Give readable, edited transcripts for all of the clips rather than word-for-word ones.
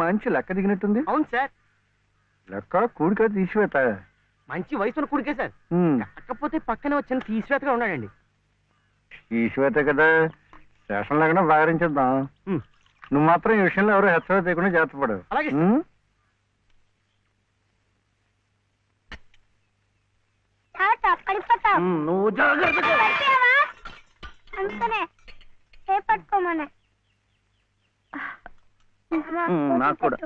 మంచి లెక్క దిగినట్టుంది. అవును సార్. లెక్క కూడిక తీసివేత మంచి వయసున్న కొడుకే సార్. కాకపోతే పక్కనే వచ్చిన తీసివేతగా ఉన్నాడండి. తీసివేత కదా, స్టేషన్ లేకుండా బాగరించేద్దాం. నువ్వు మాత్రం ఈ విషయంలో ఎవరు హెచ్చరిక చేయకుండా జాగ్రత్త పడు. అలాగే. నువ్వు పట్టుకోమనే నాకు కూడా.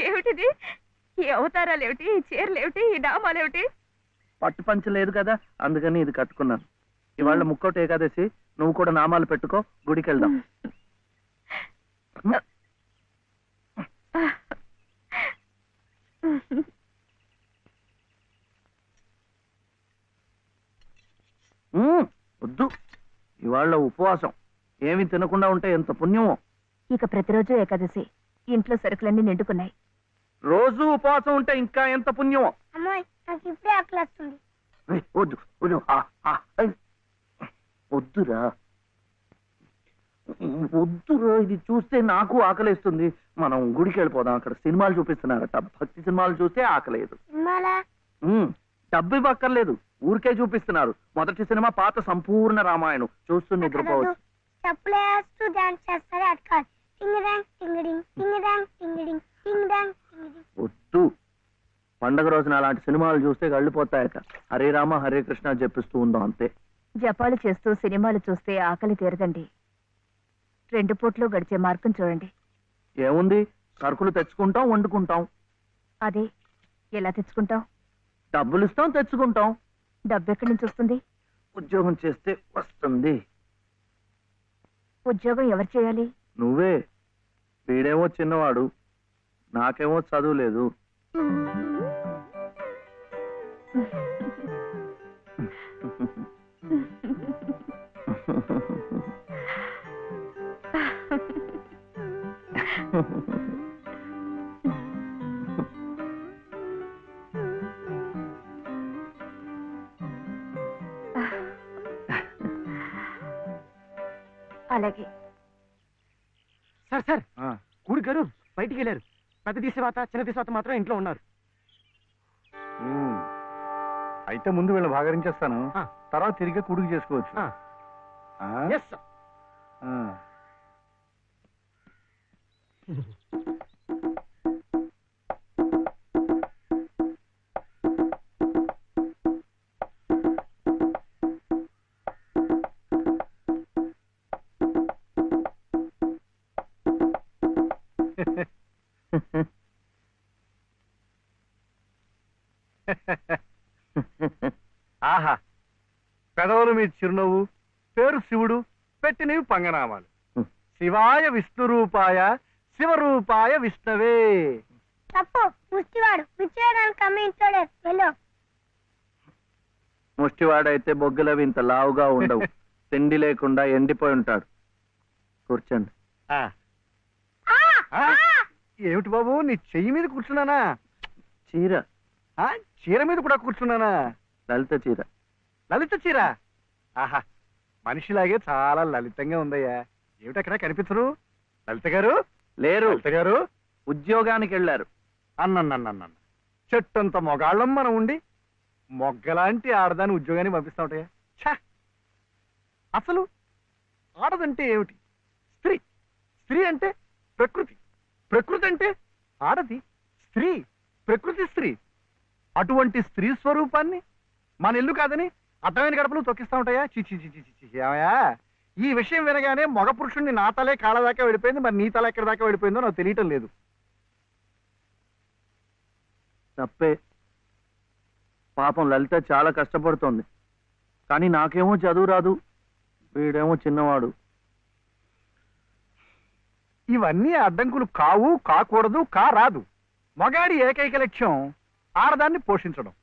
ఏమిటిది? ఈ అవతారాలేమిటి, ఈ చీరలేమిటి, ఈ డామాలేమిటి? పట్టు పంచ లేదు కదా, అందుకని ఇది కట్టుకున్నాను. ఇవాళ ముక్కోటి ఏకాదశి, నువ్వు కూడా నామాలు పెట్టుకో, గుడికి వెళ్దాం. వద్దు, ఇవాళ ఉపవాసం. ఏమి తినకుండా ఉంటే ఎంత పుణ్యమో. ఇక ప్రతిరోజు ఏకాదశి, ఇంట్లో సరుకులన్నీ నిండుకున్నాయి. రోజు ఉపవాసం ఉంటే ఇంకా ఎంత పుణ్యమో. వద్దు వద్దురా, వద్దురా, ఇది చూస్తే నాకు ఆకలేస్తుంది. మనం గుడికి వెళ్ళిపోదాం, అక్కడ సినిమాలు చూపిస్తున్నారట. భక్తి సినిమాలు చూస్తే ఆకలేదు. డబ్బు ఇవ్వక్కర్లేదు, ఊరికే చూపిస్తున్నారు. మొదటి సినిమా పాత సంపూర్ణ రామాయణం చూస్తూ నిద్రపోవచ్చు. వద్దు, పండగ రోజున అలాంటి సినిమాలు చూస్తే గళ్ళిపోతాయట. హరే రామ హరే కృష్ణ చెప్పిస్తూ ఉందాం అంతే. జపాలు చేస్తూ సినిమాలు చూస్తే ఆకలి తీరదండి. 2 పూట్లు గడిచే మార్గం చూడండి. ఏముంది, సరుకులు తెచ్చుకుంటాం, వండుకుంటాం. అదే ఎలా తెచ్చుకుంటాం? డబ్బులు ఇస్తాం, తెచ్చుకుంటాం. డబ్బు ఎక్కడి నుంచి వస్తుంది? ఉద్యోగం చేస్తే వస్తుంది. ఉద్యోగం ఎవరు చేయాలి? నువ్వే. వీడేమో చిన్నవాడు, నాకేమో చదువు లేదు. అలాగే సార్. సార్, కూడి గారు బయటికి వెళ్ళారు. పెద్ద తీసేవాత చిన్న తీసేవాత మాత్రం ఇంట్లో ఉన్నారు. అయితే ముందు వీళ్ళు భాగరించేస్తాను, తర్వాత తిరిగి కుడుకు చేసుకోవచ్చు. ఆహా, పెదవులు మీ చిరునవ్వు, పేరు శివుడు, పెట్టినవి పంగనామాలు. శివాయ విష్ణు రూపాయ శివరూపాయ విష్ణవే. ముష్టివాడైతే బొగ్గులవి ఇంత లావుగా ఉండవు. తిండి లేకుండా ఎండిపోయి ఉంటాడు. కూర్చోండి. ఏమిటి బాబు, నీ చెయ్యి మీద కూర్చున్నానా? చీర. చీర మీద కూడా కూర్చున్నానా? లలిత చీర. లలిత చీర? ఆహా, మనిషిలాగే చాలా లలితంగా ఉందయ్యా. ఏమిటక్కడ కనిపించరు? లలిత గారు లేరు. లలిత గారు ఉద్యోగానికి వెళ్ళారు. అన్న చెట్టంత మొగాళ్ళం మనం ఉండి మొగ్గలాంటి ఆడదాన్ని ఉద్యోగానికి పంపిస్తా ఉంటాయా? ఛా, అసలు ఆడదంటే ఏమిటి? స్త్రీ. స్త్రీ అంటే ప్రకృతి. ప్రకృతి అంటే ఆడది. స్త్రీ, ప్రకృతి స్త్రీ. అటువంటి స్త్రీ స్వరూపాన్ని మన ఇల్లు కాదని అర్థమైన గడపలు తొక్కిస్తా ఉంటాయా? చిచిచిచిచియా. ఈ విషయం వినగానే మగ పురుషుణ్ణి నా తలే కాళ్ళ దాకా వెళ్ళిపోయింది, మరి నీ తల ఎక్కడి దాకా వెళ్ళిపోయిందో నాకు తెలియటం లేదు. తప్పే. పాపం లలిత చాలా కష్టపడుతోంది. కానీ నాకేమో చదువు రాదు, వీడేమో చిన్నవాడు. ఇవన్నీ అడ్డంకులు కావు, కాకూడదు, రాదు. మగాడి ఏకైక లక్ష్యం ఆడదాన్ని పోషించడం,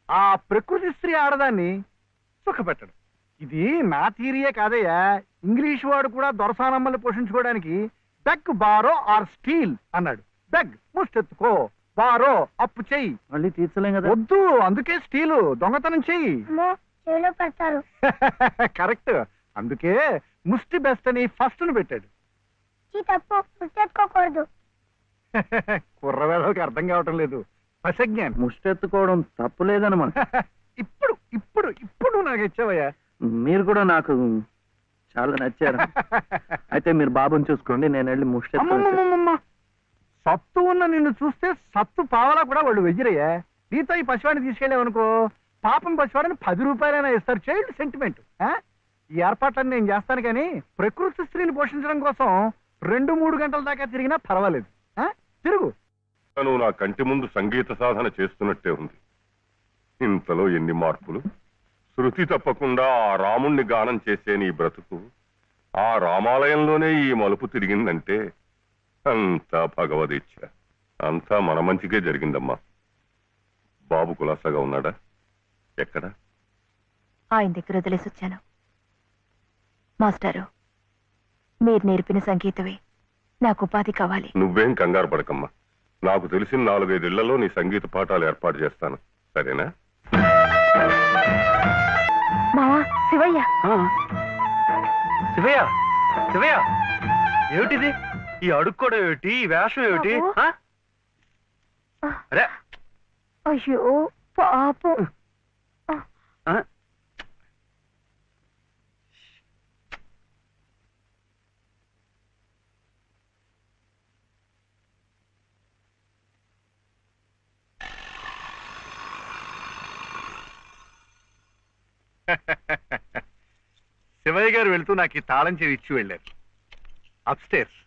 ఆ ప్రకృతి స్త్రీ ఆడదాన్ని సుఖపెట్టడం. ఇది నా థియరీయే కాదయ్యా. ఇంగ్లీష్ వాడు కూడా దొరసానమ్మల్ని పోషించుకోవడానికి బెగ్ బారో ఆర్ స్టీల్ అన్నాడు. బెగ్ ముష్టెత్తుకో, బారో అప్పు చెయ్యి. మళ్ళీ తీర్చలేం కదా. వద్దు, అందుకే స్టీలు దొంగతనం చెయ్యి. చెవిలో పెడతారు. కరెక్ట్, అందుకే ముష్టి బెస్ట్ అని ఫస్ట్ ను పెట్టాడు. తప్పు, గుర్తెత్తుకోకూడదు. కుర్రవేళకి అర్థం కావటం లేదు. పసజ్ఞానం. ముష్టెత్తుకోవడం తప్పులేదనమాట. ఇప్పుడు ఇప్పుడు ఇప్పుడు నువ్వు నాకు ఇచ్చావయ్యా. మీరు కూడా నాకు చాలా నచ్చారు. అయితే మీరు బాబుని చూసుకోండి, నేను వెళ్ళి ముష్టెత్తు. అమ్మమ్మమ్మమ్మ. సత్తు ఉన్న నిన్ను చూస్తే సత్తు పావలా కూడా వాళ్ళు వెయ్యరయ్యా. నీతో ఈ పసివాడిని తీసుకెళ్ళావనుకో, పాపం పసివాడిని 10 రూపాయలైనా ఇస్తారు. Child sentiment. ఈ ఏర్పాట్లన్నీ నేను చేస్తాను, కానీ ప్రకృతి స్త్రీని పోషించడం కోసం 2-3 గంటల దాకా తిరిగినా పర్వాలేదు. తిరుగు. నువ్వు నా కంటి ముందు సంగీత సాధన చేస్తున్నట్టే ఉంది. ఇంతలో ఎన్ని మార్పులు! శృతి తప్పకుండా ఆ రాముణ్ణి గానం చేసే నీ బ్రతుకు ఆ రామాలయంలోనే ఈ మలుపు తిరిగిందంటే అంతా భగవదీచ్ఛ. అంతా మన మంచికే జరిగిందమ్మా. బాబు కులాసాగా ఉన్నాడా? ఎక్కడ? ఆయన దగ్గర వదిలేసి వచ్చాను. మాస్టారు, మీరు నేర్పిన సంగీతమే నాకు ఉపాధి కావాలి. నువ్వేం కంగారు పడకమ్మా. నాకు తెలిసిన 4-5 ఇళ్లలో నీ సంగీత పాఠాలు ఏర్పాటు చేస్తాను, సరేనా? మావా, శివయ్య. శివయ్య, శివయ్య, ఏమిటిది? ఈ అడుక్కోవడం ఏమిటి? ఈ వేషం ఏమిటి? అరే, అయ్యో పాపం. శివయ్య గారు వెళ్తూ నాకు ఈ తాళం చెవి ఇచ్చి వెళ్ళారు. అప్స్టేర్స్.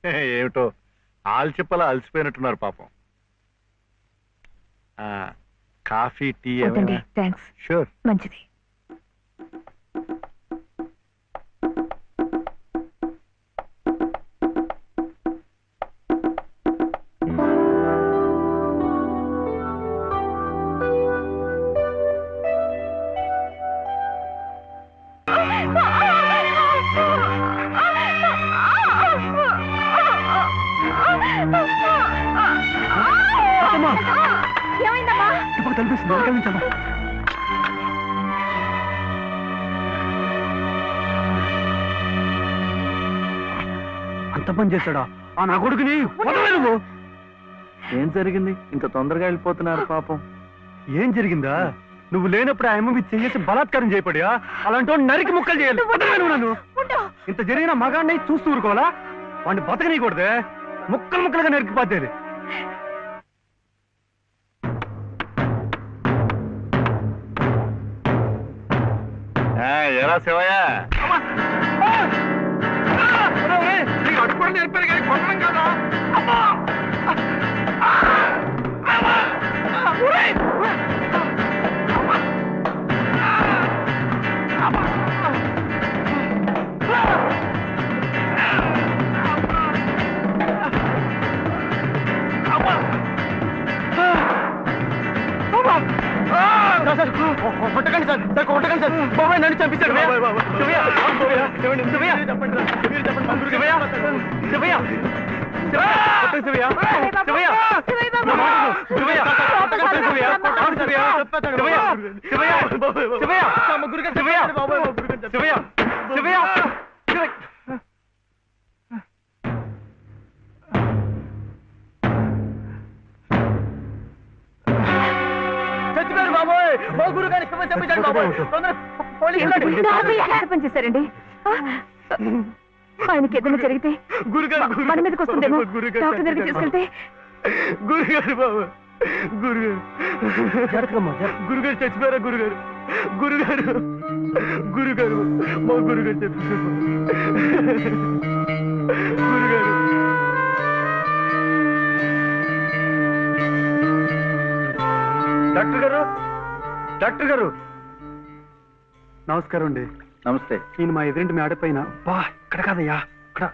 ఏమిటో ఆల్చిప్పలా అలసిపోయినట్టున్నారు పాపం. Coffee, tea? థ్యాంక్స్. షూర్. మంచిది. ఏమైందమ్మా? ఇప్పుడు కనిపిస్తుంది. అంత పని చేశాడా ఆ నా కొడుకుని? వదలలేవు. ఏం జరిగింది? ఇంత తొందరగా వెళ్ళిపోతున్నారు పాపం. ఏం జరిగిందా? నువ్వు లేనప్పుడు ఆ అమ్మ మీద చేసి బలాత్కారం చేయబడియా? అలాంటి నరికి ముక్కలు చేయాలి. వదలలేవు నన్ను. ఇంత జరిగిన మగాడిని చూస్తూ ఊరుకోవాలా? వాడిని బతకనీయకూడదే, ముక్కలు ముక్కలుగా నరికిపోతేది. ఎలా శివయ్య? అడుగు నేర్పారు కానీ కొట్టడం కదా. కొట్టకండి సార్, సార్ కొట్టకండి సార్. బాబాయ్ నన్ను చంపించారు. శివయ్య, శివయ్య, శివయ్య, శివయ్య, చచ్చిపోయారు బాబోయ్. మా గురువు గారి చంపించాడు బాబోయ్. పని చేశారండి. ఆయనకి ఏదైనా జరిగితే మన మీదకి వస్తుందేమో. డాక్టర్ దగ్గరికి తీసుకెళ్తే. గురుగారు బాబు, గురుగారు, గురుగారు చచ్చిపోయారా? గురుగారు, గురుగారు, గురుగారు, మా గురుగారు చచ్చిపోయారు. గురుగారు, డాక్టర్ గారు, డాక్టర్ గారు, నమస్కారం అండి. నమస్తే. నేను మా ఎదురింటి మేడ పైన. బా, ఇక్కడ కాదయ్యా, ఇక్కడ.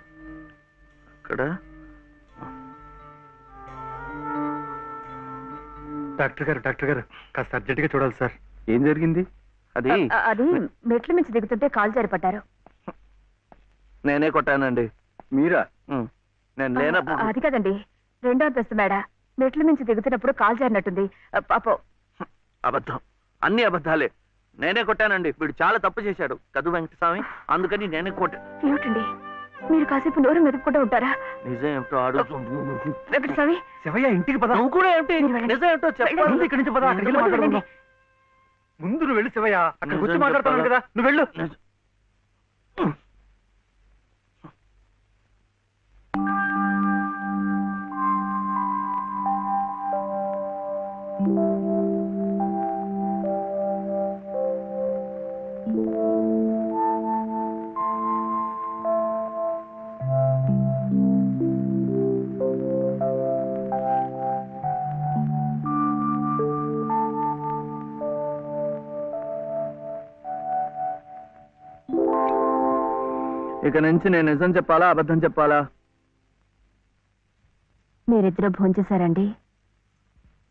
అక్కడ డాక్టర్ గారు, డాక్టర్ గారు, కాస్త అర్జెంట్ గా చూడాలి సార్. ఏం జరిగింది? అది అది మెట్ల నుంచి దిగుతుంటే కాలు జారిపడ్డారు. నేనే కొట్టానండి. మీరా? నేను లేనప్పుడు. అది కదండి, 2వ అంతస్తు మేడ, మెట్ల నుంచి దిగుతున్నప్పుడు కాల్ జారినట్టుంది. పాపం. అబద్ధం, అన్ని అబద్ధాలే. నేనే కొట్టానండి. వీడు చాలా తప్పు చేశాడు కదు వెంకటస్వామి, అందుకని నేనే కొట్టా. ఏమిటండి మీరు కాసేపు నోరు మెదుపుకుంటూ ఉంటారా? నిజం ఏమిటో అడుగు. వెంకటస్వామి, శివయ్య ఇంటికి పద. నువ్వు కూడా ఏమిటి మీరు వెళ్ళండి. నిజం ఏమిటో చెప్పాలి. ముందు ఇక్కడి నుంచి పద, అక్కడికి వెళ్ళి మాట్లాడుకుందాం. ముందు నువ్వు వెళ్ళు శివయ్య, అక్కడికి వచ్చి మాట్లాడుతున్నాను కదా, నువ్వు వెళ్ళు. ఇక నుంచి నేను నిజం చెప్పాలా అబద్ధం చెప్పాలా? మీరిద్దరూ భోంచేశారండి?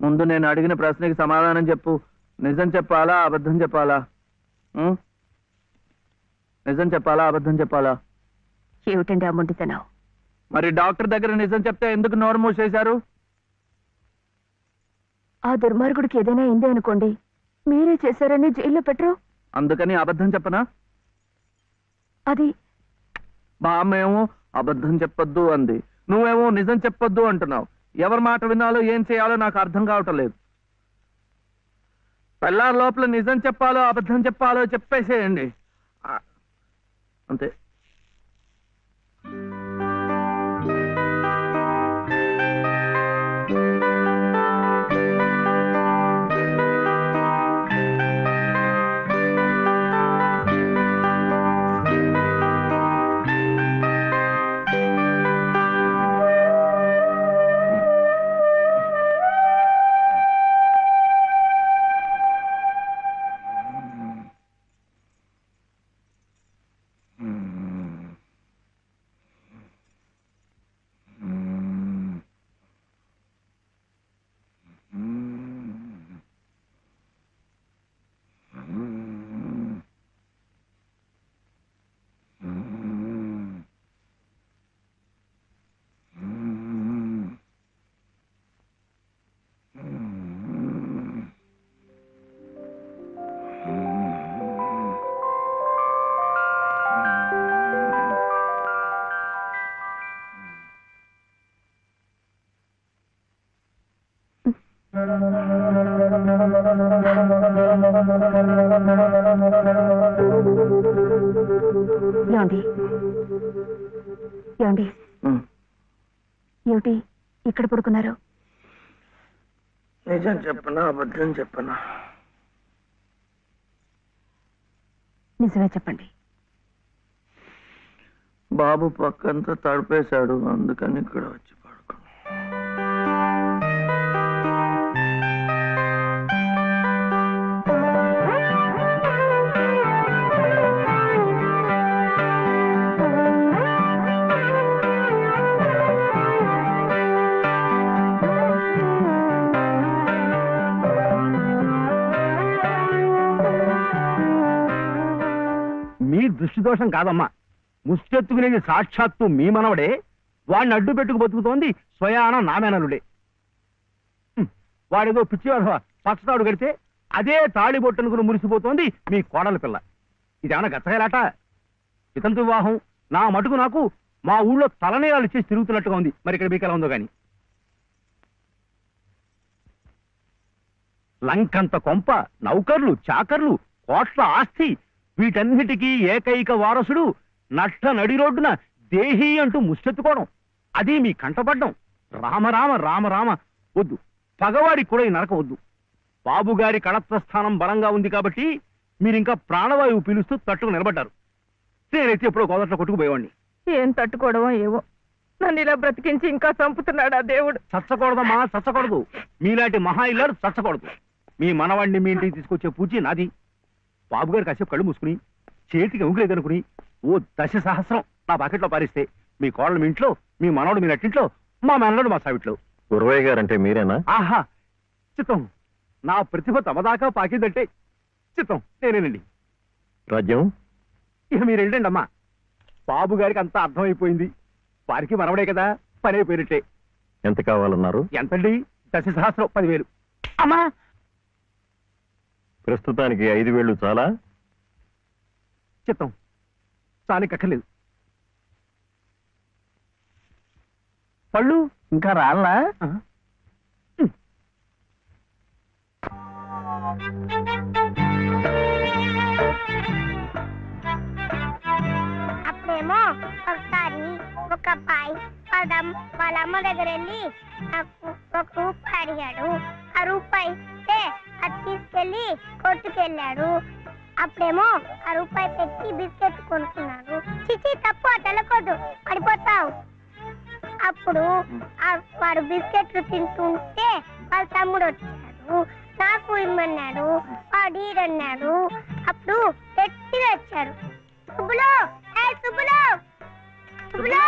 ముందు నేను అడిగిన ప్రశ్నకి సమాధానం చెప్పు. నిజం చెప్పాలా అబద్ధం చెప్పాలా? నిజం చెప్పాలా అబద్ధం చెప్పాలా? ఏమిటండి ఆ మొండితనం? మరి డాక్టర్ దగ్గర నిజం చెప్తే ఎందుకు నోరు మూసేశారు? ఆ దుర్మార్గుడికి ఏదైనా అయిందే అనుకోండి, మీరే చేశారని జైల్లో పెట్టరు. అందుకని అబద్ధం చెప్పనా? అది బామ్మేమో అబద్ధం చెప్పొద్దు అంది, నువ్వేమో నిజం చెప్పొద్దు అంటున్నావు. ఎవరి మాట వినాలో ఏం చేయాలో నాకు అర్థం కావటం లేదు. పెళ్ళారి లోపల నిజం చెప్పాలో అబద్ధం చెప్పాలో చెప్పేసేయండి అంతే. ఏమండి ఏమండి ఏమిటి ఇక్కడ పడుకున్నారు? నిజం చెప్పనా అబద్ధం చెప్పనా? నిజమే చెప్పండి. బాబు పక్కంతా తడిపేశాడు, అందుకని ఇక్కడ వచ్చి పడుకున్నా. మీ దృష్టి దోషం కాదమ్మా, ముష్టెత్తుకునేది సాక్షాత్తు మీ మనవడే. వాడిని అడ్డు పెట్టుకు బతుకుతోంది స్వయాన నామేనలుడే. వాడేదో పిచ్చి పచ్చతాడు కడితే అదే తాళి బొట్టనుకుని మురిసిపోతోంది మీ కోడల పిల్ల. ఇదేమన్నా గచ్చగలాట? వితంతు వివాహం నా మటుకు నాకు మా ఊళ్ళో తలనేయాలు ఇచ్చేసి తిరుగుతున్నట్టుగా ఉంది. మరి ఇక్కడ మీకు ఎలా ఉందో గాని. లంకంత కొంప, నౌకర్లు, చాకర్లు, కోట్ల ఆస్తి, వీటన్నిటికీ ఏకైక వారసుడు నట్ట నడి రోడ్డున దేహి అంటూ ముష్టెత్తుకోవడం, అది మీ కంటపడ్డం. రామరామ రామరామ వద్దు, పగవాడికి కూడా ఈ నరకం వద్దు. బాబుగారి కళత్రస్థానం బలంగా ఉంది కాబట్టి మీరింకా ప్రాణవాయువు పీలుస్తూ తట్టుకు నిలబడ్డారు. నేనైతే ఎప్పుడో గోదట్లో కొట్టుకుపోయేవాడిని. ఏం తట్టుకోవడమో ఏవో, నన్ను ఇలా బ్రతికించి ఇంకా చంపుతున్నాడా దేవుడు. చచ్చకూడదమ్మా, చచ్చకూడదు. మీలాంటి మహా ఇల్లారు చచ్చకూడదు. మీ మనవాడిని మీ ఇంటికి తీసుకొచ్చే పూచి నాది. బాబుగారు కాసేపు కళ్ళు మూసుకుని చేతికి ఎంగులేదనుకుని ఓ 10 సహస్రం నా పాకెట్లో పారిస్తే మీ కోడలు మీ ఇంట్లో, మీ మనవడు మీ నట్టింట్లో, మా మనవడు మా సావిట్లో. గురవయ్య గారంటే మీరేనా? ఆహా చిత్తం, నా ప్రతిభ తమదాకా పాకిందంటే చిత్తం నేనేనండి. రాజ్యం ఇక మీరు వెళ్ళండి అమ్మా. బాబు గారికి అంతా అర్థమైపోయింది. వారికి మనవడే కదా, పని అయిపోయినట్టే. ఎంత కావాలన్నారు? ఎంతండి? 10,000 10,000. అమ్మా, ప్రస్తుతానికి 5,000 చాలా? చిత్తం చానికి అక్కర్లేదు. పళ్ళు ఇంకా రాలా? అప్పుడేమో ఒకసారి ఒక అబ్బాయి వాళ్ళ అమ్మ దగ్గర వెళ్ళి నాకు 1 రూపాయి అడిగాడు. ఆ రూపాయి ఇస్తే అది తీసుకెళ్లి కొట్టుకెళ్ళాడు. అప్పుడేమో ఆ రూపాయి పెట్టి బిస్కెట్ కొనుక్కున్నాడు. చిచి, తప్పు, తెలకొద్దు, పడిపోతావు. అప్పుడు వాడు బిస్కెట్లు తింటుంటే వాళ్ళ తమ్ముడు వచ్చాడు. నాకు ఇమ్మన్నాడు. వాడు ఈడన్నాడు. అప్పుడు గట్టిగా వచ్చాడు. సుబ్బులు, సుబ్బులు, సుబ్బులు,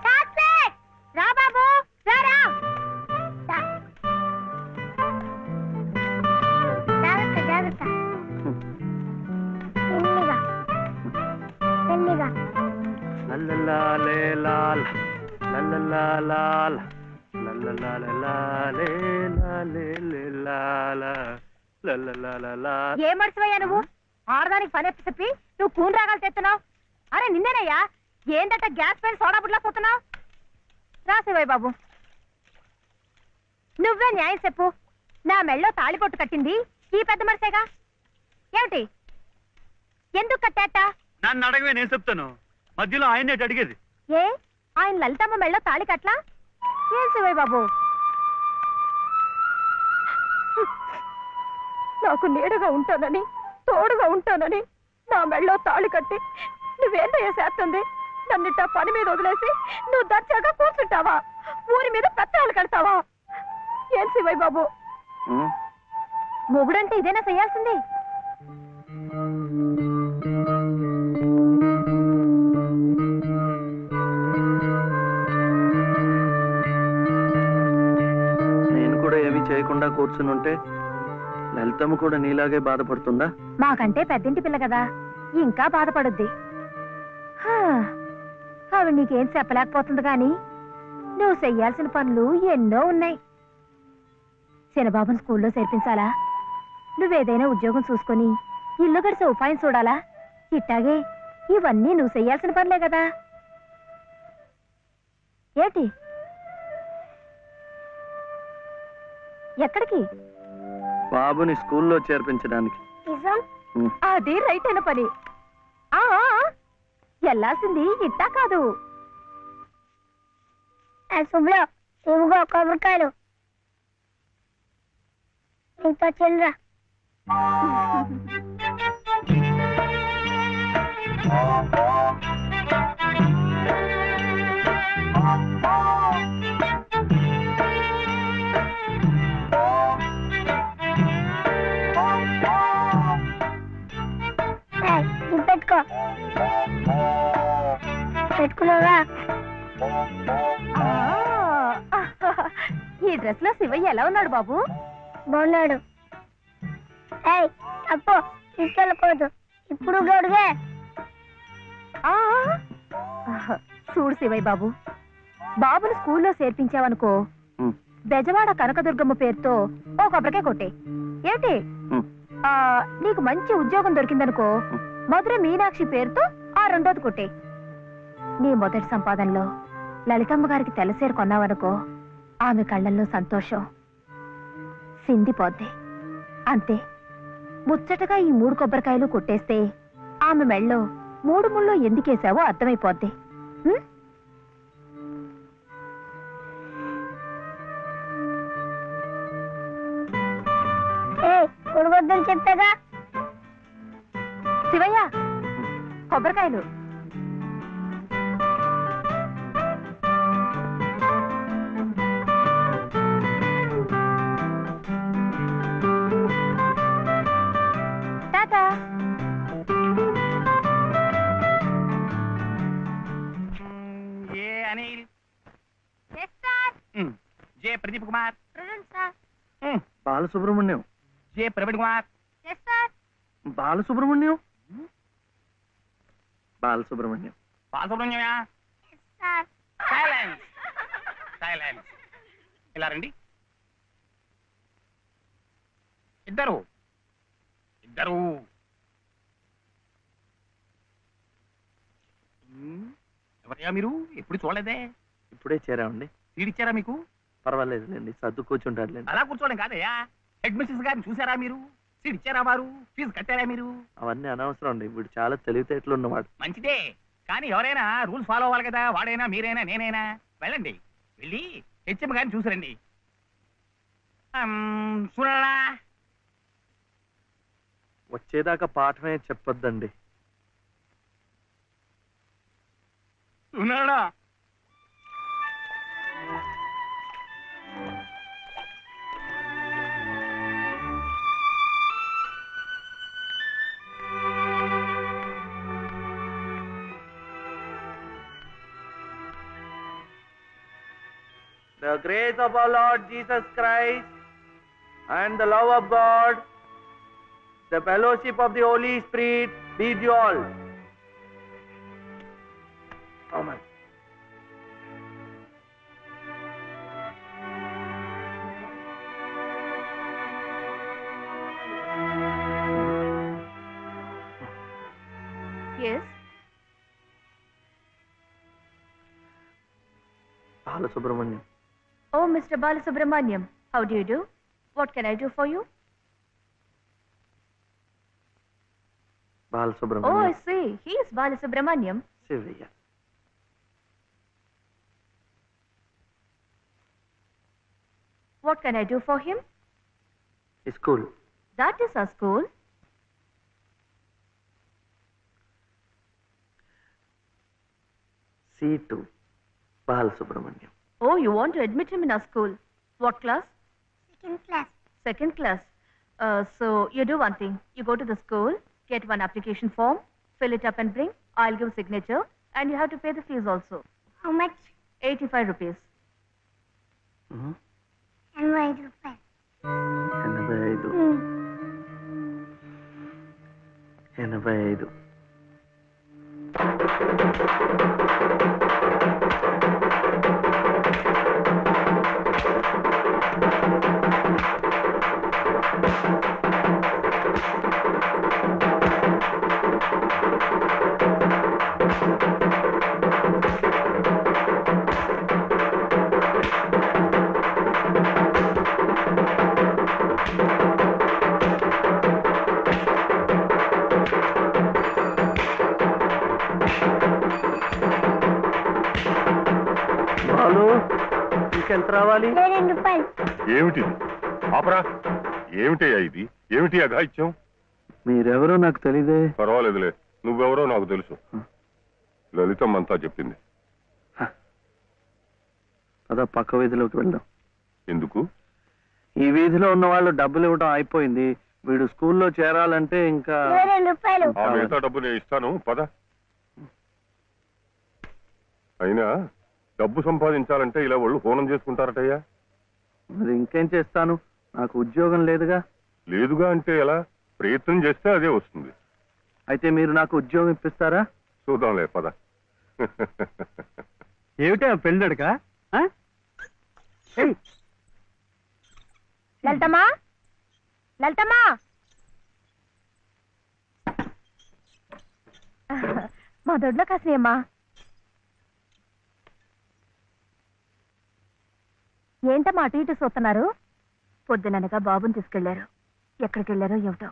చాక్లెట్ రా బాబు, రా. జాగ్రత్త జాగ్రత్త, మెల్లిగా మెల్లిగా. ఏ మర్చిపోయా నువ్వు? ఆడదానికి పని చెప్పి నువ్వు కూని రాగాలు తెస్తున్నావు. అరే నిన్నేనయ్యా, ఏందట గ్యాస్ పైన సోడా బుడ్లా పోతున్నావు? రాసేవయ్య బాబు, నువ్వే న్యాయం చెప్పు. నా మెళ్ళో తాళిపొట్టు కట్టింది ఈ పెద్ద మనిషేగా. ఏమిటి, ఎందుకు కట్టేట? నన్ను అడగవే, నేను చెప్తాను. మధ్యలో ఆయన అడిగేది ఏ, ఆయన లలితమ్మ మెళ్ళో తాళి కట్లా? ఏం శివయ్య బాబు, నాకు నీడగా ఉంటానని, తోడుగా ఉంటానని నా మెళ్ళో తాళి కట్టి నువ్వేందయ్యా చేస్తుంది? నన్నిట్ట పని మీద వదిలేసి నువ్వు దర్జాగా కూర్చుంటావా? ఊరి మీద పెత్తనాలు కడతావా? ఏం శివయ్య బాబు, మొగుడంటే ఇదేనా చేయాల్సింది? నేను కూడా ఏమీ చేయకుండా కూర్చునుంటే లలితమ్మ కూడా నీలాగే బాధపడుతుందా? మాకంటే పెద్దింటి పిల్ల కదా, ఇంకా బాధపడుద్ది. ఆవిడ నీకేం చెప్పలేకపోతుంది గాని నువ్వు చెయ్యాల్సిన పనులు ఎన్నో ఉన్నాయి. చిన్నబాబుని స్కూల్లో చేర్పించాలా? నువ్వేదైనా ఉద్యోగం చూసుకొని ఇల్లు గడిసే ఉపాయం చూడాలా? ఇట్టాగే ఇవన్నీ నువ్వు చెయ్యాల్సిన పనులే కదా. ఏంటి, ఎక్కడికి? బాబుని స్కూల్లో చేర్పించడానికి. అది రైట్ అయిన పని. వెళ్ళాల్సింది ఇట్టా కాదు. శుభ్లో ఇవిగో కొబ్బరికాయలు, నీతో చెల్లరా. పెట్టుకో, పెట్టుకున్నావా? ఈ డ్రెస్ లో శివయ్య ఎలా ఉన్నాడు బాబు? బాగున్నాడు. అప్పు తీసుకెళ్ళకూడదు, ఇప్పుడు గడుగే. చూడు శివయ్య బాబు, బాబుని స్కూల్లో చేర్పించావనుకో, బెజవాడ కనకదుర్గమ్మ పేరుతో ఓ కొబ్బరికాయ కొట్టే. ఏమిటి, నీకు మంచి ఉద్యోగం దొరికిందనుకో, మధుర మీనాక్షి పేరుతో ఆ 2వది కొట్టే. నీ మొదటి సంపాదనలో లలితమ్మ గారికి తెల్లసేరు కొన్నావనుకో, ఆమె కళ్ళల్లో సంతోషం సిందిపోద్ది. అంతే, ముచ్చటగా ఈ 3 కొబ్బరికాయలు కొట్టేస్తే ఆమె మెళ్ళో 3 ముళ్ళు ఎందుకేసావో అర్థమైపోద్ది. కొడుకొద్దని చెప్పాగా. శివయ్య, కొబ్బరికాయలు. టాటా. A Anil, sir. J Pradeep Kumar, sir. Balasubrahmanyam. J Praveen Kumar, sir. Balasubrahmanyam Balasubrahmanyam. బాలసుబ్రహ్మణ్యమా? Sir silence, silence. ఇలా రండి. ఇద్దరు ఇద్దరు. ఎవరయ్యా మీరు? ఎప్పుడు చూడలేదే. ఇప్పుడే చేరామండి. తీడిచ్చారా మీకు? పర్వాలేదులేండి, సర్దు కూర్చుంటాడులేండి. అలా కూర్చోవడం కాదయ్యా. హెడ్ మిస్సెస్ గారిని చూసారా మీరు? సీట్ ఇచ్చారా వారు? ఫీజు కట్టారా మీరు? అవన్నీ అనవసరం అండి, వీడు చాలా తెలివితేటలు ఉన్నవాడు. మంచిదే, కానీ ఎవరైనా రూల్స్ ఫాలో అవ్వాలి కదా. వాడైనా మీరైనా నేనైనా. వెళ్ళండి, వెళ్ళి హెచ్ఎం గారిని చూసిరండి. చూడాలా? వచ్చేదాకా పాఠమే చెప్పొద్దండి. ఉన్నాడా? The grace of our Lord Jesus Christ and the love of God, the fellowship of the Holy Spirit be with you all. Amen. Yes. Balasubramaniam. Oh, Mr. Balasubramaniam, how do you do? What can I do for you? Balasubramaniam. Oh, I see. He is Balasubramaniam. Sivaya. What can I do for him? School. That is our school. C2. Balasubramaniam. Oh, you want to admit him in our school. What class? Second class. Second class. So you do one thing. You go to the school, get one application form, fill it up and bring. I'll give signature, and you have to pay the fees also. How much? 85 rupees. 85 రూపాయలు. 85. 85. బాలు, ఇంకెంత రావాలి? 2 రూపాయలు. ఏమిటిది? ఆపరా. ఏమిటయ్యా ఇది? ఏమిటి అఘాయిత్యం? మీరెవరో నాకు తెలీదే. పర్వాలేదులే, నువ్వెవరో నాకు తెలుసు. లలితమ్మంతా చెప్పింది. అదా పక్క వీధిలోకి వెళ్దాం. ఎందుకు? ఈ వీధిలో ఉన్న వాళ్ళు డబ్బులు ఇవ్వడం అయిపోయింది. వీడు స్కూల్లో చేరాలంటే ఇంకా 2 రూపాయలు. ఆ మిగతా డబ్బు నేను ఇస్తాను, పద. అయినా డబ్బు సంపాదించాలంటే ఇలా వాళ్ళు హోనం చేసుకుంటారటయ్యా. మరి ఇంకేం చేస్తాను, నాకు ఉద్యోగం లేదుగా. లేదుగా అంటే ఎలా? ప్రయత్నం చేస్తే అదే వస్తుంది. అయితే మీరు నాకు ఉద్యోగం ఇప్పిస్తారా? చూద్దాంలే, పద. ఏమిటా పెళ్ళడుక? లలితమ్మా, లలితమ్మా. మా దొడ్లో కాసినమ్మా. ఏంటమ్మా అటు ఇటు చూస్తున్నారు? పొద్దుననగా బాబుని తీసుకెళ్లారు. ఎక్కడికి వెళ్ళారో ఏమిటో.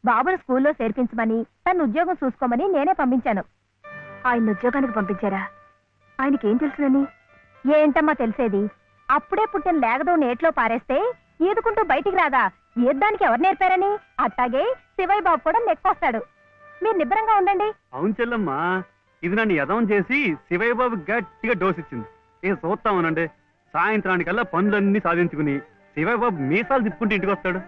బాబును స్కూల్లో చేర్పించమని, తన ఉద్యోగం చూసుకోమని నేనే పంపించాను. ఆయన ఉద్యోగానికి పంపించారా? ఆయనకేం తెలుసునని? ఏంటమ్మా తెలిసేది? అప్పుడే పుట్టిన లేగదో నేట్లో పారేస్తే ఈదుకుంటూ బయటికి రాదా? ఈద్దానికి ఎవరు నేర్పారని? అట్టాగే శివయ్య బాబు కూడా నెక్కొస్తాడు. మీరు నిబ్బరంగా ఉండండి. అవును చెల్లమ్మా, ఇది నన్ను యదవం చేసి శివయ్య బాబు గట్టిగా డోస్ ఇచ్చింది. ఇక చూస్తామనండి, సాయంత్రానికల్లా పనులన్నీ సాధించుకుని శివయ్య బాబు మీసాలు తిప్పుకుంటూ ఇంటికి వస్తాడు.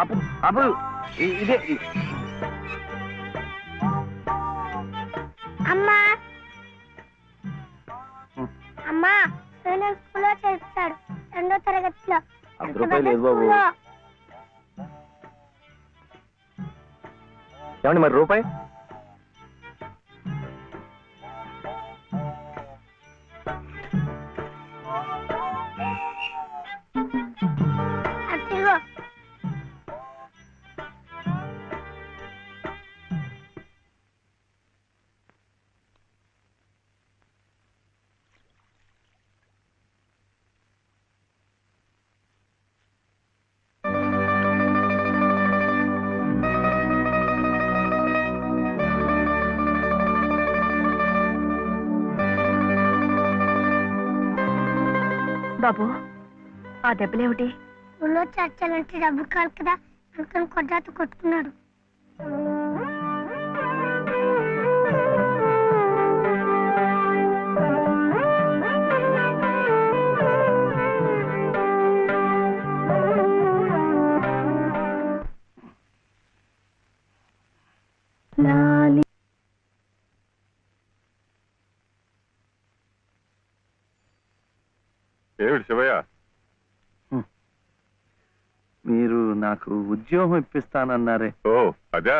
ఆపు ఆపు ఇదే అమ్మా అమ్మా నేను స్కూల్లో చేర్చాడు 2వ తరగతిలో. 10 రూపాయలు లేదు బాబు. స్కూల్లో. ఏమండి మరి రూపాయి? అదిగో బాబు ఆ దెబ్బలేమిటి? స్కూల్లో చేర్చాలంటే డబ్బు కాదు కదా అందుకని కొద్దాత కొట్టుకున్నాడు. ఏమిటి శివయ్య? మీరు నాకు ఉద్యోగం ఇప్పిస్తానన్నారే. ఓ అదా,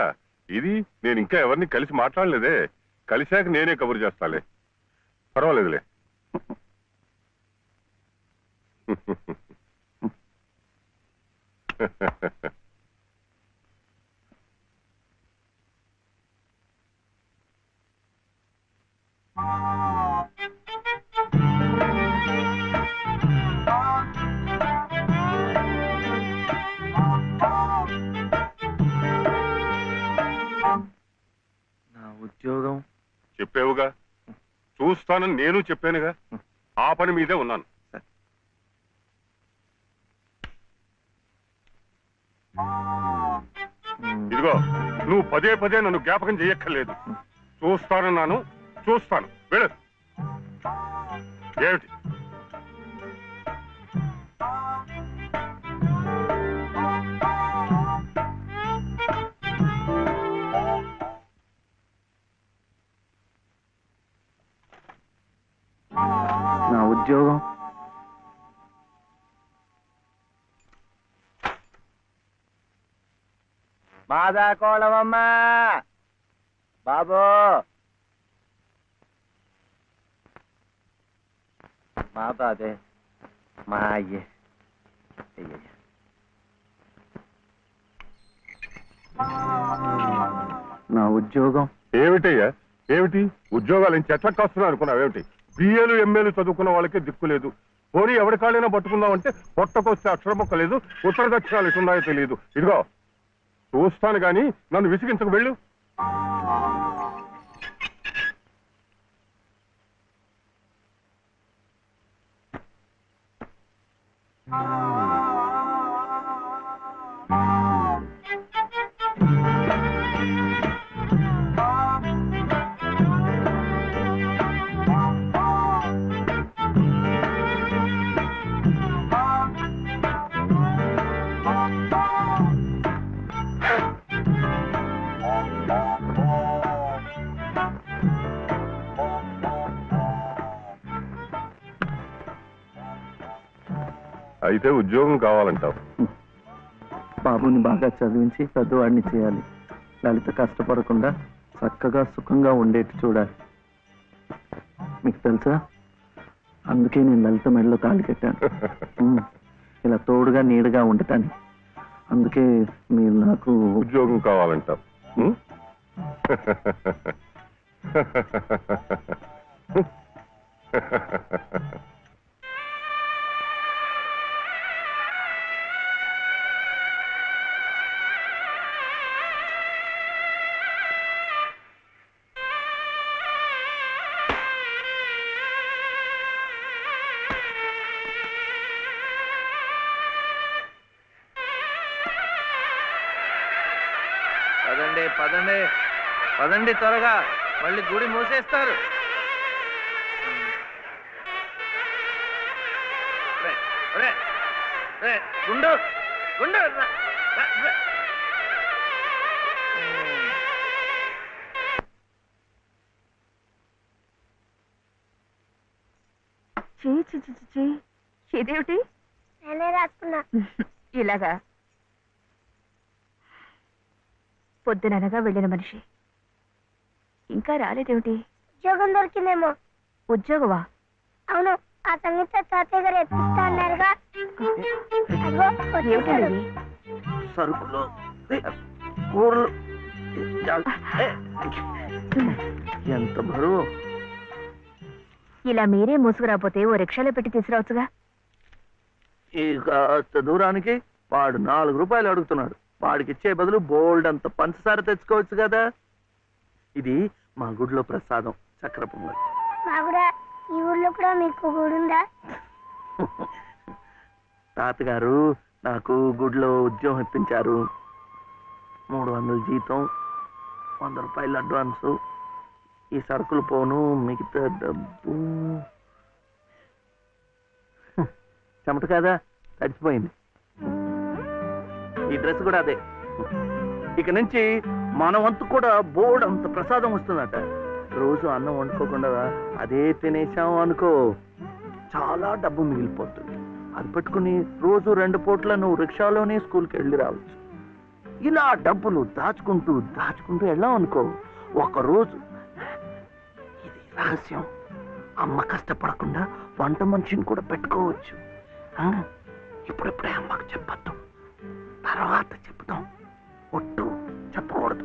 ఇది నేను ఇంకా ఎవరిని కలిసి మాట్లాడలేదే. కలిశాక నేనే కబురు చేస్తాలే, పర్వాలేదులే. నా ఉద్యోగం చెప్పావుగా, చూస్తానని నేను చెప్పానుగా. ఆ పని మీదే ఉన్నాను. ఇదిగో, నువ్వు పదే పదే నన్ను జ్ఞాపకం చేయక్కర్లేదు. చూస్తానన్నాను, చూస్తాను. వెళ్ళు. ఏమిటి? నా ఉద్యోగం మాదా కోళమమ్మా బాబు, మా బాధే మా అయ్యే. నా ఉద్యోగం ఏమిటయ్యా? ఏమిటి ఉద్యోగాలు చెట్లకు వస్తున్నావు అనుకున్నావు? ఏమిటి బిఏలు ఎంఏలు చదువుకున్న వాళ్ళకే దిక్కులేదు. పోనీ ఎవరి కాళ్ళైనా పట్టుకుందామంటే పొట్టకొస్తే అక్షరం మొక్క లేదు, ఉత్తర దక్షిణాలు ఎటున్నాయో తెలియదు. ఇదిగో చూస్తాను గాని నన్ను విసిగించకు. వెళ్ళు. అయితే ఉద్యోగం కావాలంటావు? బాబుని బాగా చదివించి పెద్దవాడిని చేయాలి. లలిత కష్టపడకుండా చక్కగా సుఖంగా ఉండేట్టు చూడాలి. మీకు తెలుసా, అందుకే నేను లలిత మెడలో తాళి కట్టాను. ఇలా తోడుగా నీడగా ఉండటానికి. అందుకే మీరు నాకు ఉద్యోగం కావాలంటావు? ఉం? పదండి పదండి పదండి త్వరగా, మళ్ళీ గుడి మూసేస్తారు. గుండు గుండు ఇదేమిటి నేనే రాసుకున్నా. ఇలాగా పొద్దుననగా వెళ్ళిన మనిషి ఇంకా రాలేదేమిటి? ఉద్యోగం దొరికిందేమో. ఉద్యోగమా? అవును, ఆ సంగీత తాతయ్య గారు ఎప్పిస్తా అన్నారుగా. అదిగో వచ్చేసాడు. ఏమిటండి? సరుకులు కూరలు ఎంత బరువు. ఇలా మీరే మూసుకురాపోతే ఓ రిక్షాలో పెట్టి తీసుకురావచ్చుగా. ఈ కాస్త దూరానికి వాడు 4 రూపాయలు అడుగుతున్నాడు. వాడికి ఇచ్చే బదులు బోల్డ్ అంత పంచదార తెచ్చుకోవచ్చు కదా. ఇది మా గుడిలో ప్రసాదం, చక్కెర పొంగల్. మా కూడా ఈ ఊర్లో కూడా మీకు గుడుందా? తాతగారు నాకు గుడిలో ఉద్యోగం ఇప్పించారు. 300 జీతం, 100 రూపాయలు అడ్వాన్సు, ఈ సరుకులు పోను, మిగతా డబ్బు చెమట కదా తడిచిపోయింది. ఈ డ్రెస్ కూడా అదే. ఇక నుంచి మన వంతు కూడా బోర్డు అంత ప్రసాదం వస్తుందట. రోజు అన్నం వండుకోకుండా అదే తినేసాం అనుకో, చాలా డబ్బు మిగిలిపోతుంది. అది పట్టుకుని రోజు 2 పూట్ల నువ్వు రిక్షాలోనే స్కూల్కి వెళ్ళి రావచ్చు. ఇలా డబ్బులు దాచుకుంటూ దాచుకుంటూ వెళ్ళాం అనుకో, ఒకరోజు ఇది రహస్యం, అమ్మ కష్టపడకుండా వంట మనిషిని కూడా పెట్టుకోవచ్చు. ఇప్పుడిప్పుడే అమ్మకు చెప్పద్దు, తర్వాత చెప్తాం. ఒట్టు చెప్పకూడదు.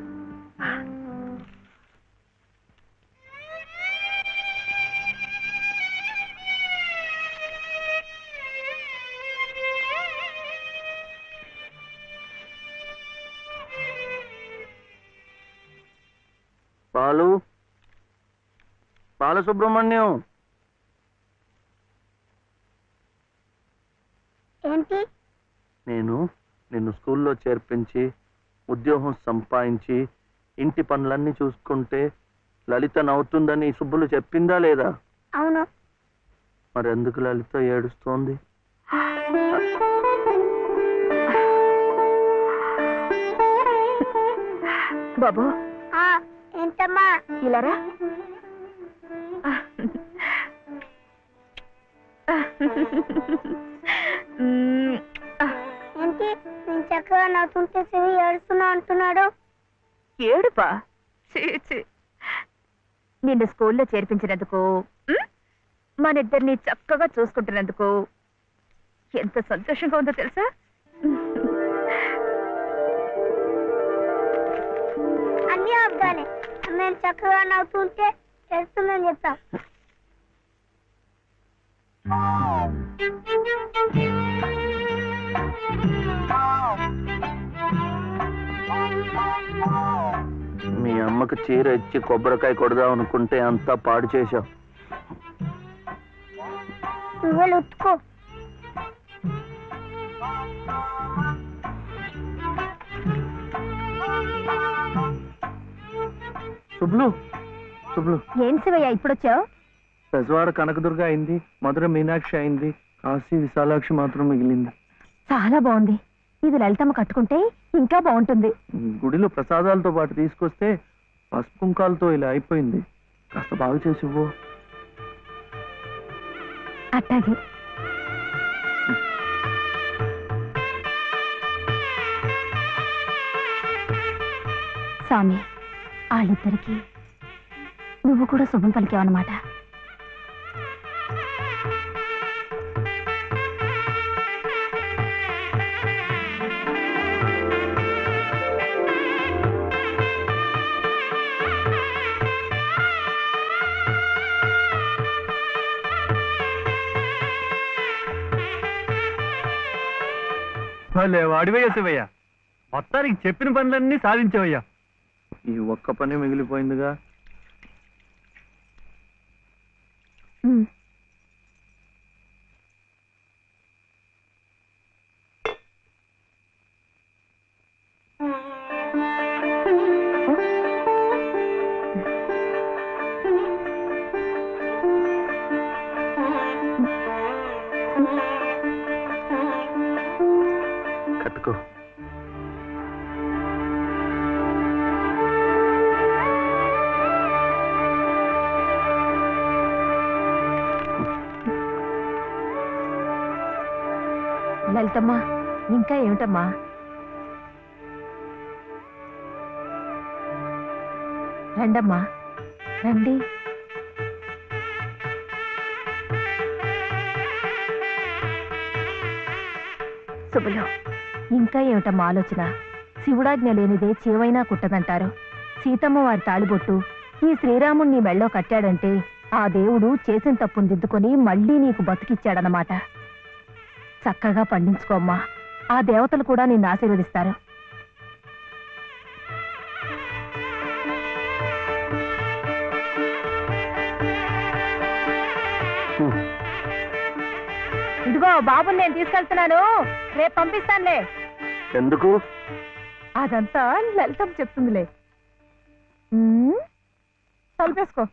పాలు బాలసుబ్రహ్మణ్యం, ఏంటి? నేను నిన్ను స్కూల్లో చేర్పించి ఉద్యోగం సంపాదించి ఇంటి పనులన్నీ చూసుకుంటే లలిత నవ్వుతుందని సుబ్బులు చెప్పిందా లేదా? అవును. మరి ఎందుకు లలిత ఏడుస్తోంది? బాబు ఏంటమ్మా? ఇలారా. ఏంటి నేను చక్కగా నవ్వుతుంటే చెవి ఏడుస్తున్నా అంటున్నాడు? ఏడుపా? నిన్ను స్కూల్లో చేర్పించినందుకు, మన ఇద్దరిని చక్కగా చూసుకుంటున్నందుకు ఎంత సంతోషంగా ఉందో తెలుసా? అన్నీ అబ్బాలే. నేను చక్కగా నవ్వుతుంటే ఏడుస్తుందని చెప్పాం. మీ అమ్మకు చీర ఇచ్చి కొబ్బరికాయ కొడదాం అనుకుంటే అంతా పాడు చేశావు. నువ్వే ఉత్తుకో. శుభ్లు శుభ్లు, ఏం శివయ్య ఇప్పుడొచ్చావు? పెజవాడ కనకదుర్గ అయింది, మధుర మీనాక్షి అయింది, కాశీ విశాలాక్షి మాత్రం మిగిలింది. చాలా బాగుంది. ఇది లలితమ్మ కట్టుకుంటే ఇంకా బాగుంటుంది. గుడిలో ప్రసాదాలతో పాటు తీసుకొస్తే పసుపు కుంకాలతో ఇలా అయిపోయింది. కాస్త బాగు చేసి ఇవ్వు. అట్టాగే. స్వామి, వాళ్ళిద్దరికి నువ్వు కూడా శుభం పలికావన్నమాట. భలే వాడివయ్యా శివయ్య, మొత్తానికి చెప్పిన పనులన్నీ సాధించావయ్యా. ఈ ఒక్క పని మిగిలిపోయిందిగా. కట్టుకో. లలితమ్మా, ఇంకా ఏమిటమ్మా? రండమ్మా, రండి. శుభలో, ఇంకా ఏమిటమ్మా ఆలోచన? శివుడాజ్ఞ లేనిదే చేవైనా కుట్టదంటారు. సీతమ్మ వారి తాళిబొట్టు ఈ శ్రీరాముణ్ణి మెళ్ళో కట్టాడంటే ఆ దేవుడు చేసిన తప్పును దిద్దుకొని మళ్ళీ నీకు బతికిచ్చాడనమాట. చక్కగా పండించుకోమ్మా, ఆ దేవతలు కూడా నిన్ను ఆశీర్వదిస్తారు. ఇదిగో బాబుని నేను తీసుకెళ్తున్నాను, రేపు పంపిస్తానులే. ఎందుకు? అదంతా లలితం చెప్తుందిలే. తలుపేసుకో.